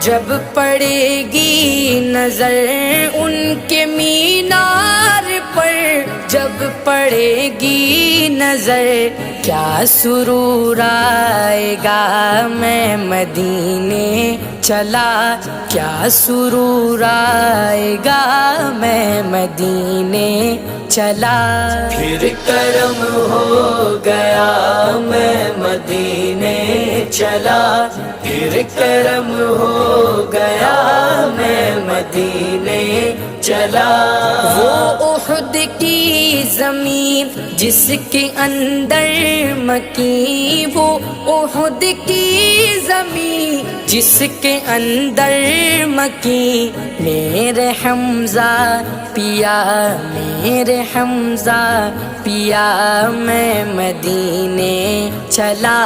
جب پڑے گی نظر ان کے مینار پر، جب پڑے گی نظر کیا سرور آئے گا، میں مدینے چلا کیا سرور آئے گا، میں مدینے چلا۔ پھر کرم ہو گیا میں مدینے چلا، پھر کرم ہو گیا میں مدینے چلا۔ وہ احد کی زمین جس کے اندر مکی، وہ احد کی زمین جس کے اندر مکی، میرے حمزہ پیا، میرے حمزہ پیا، میں مدینے چلا۔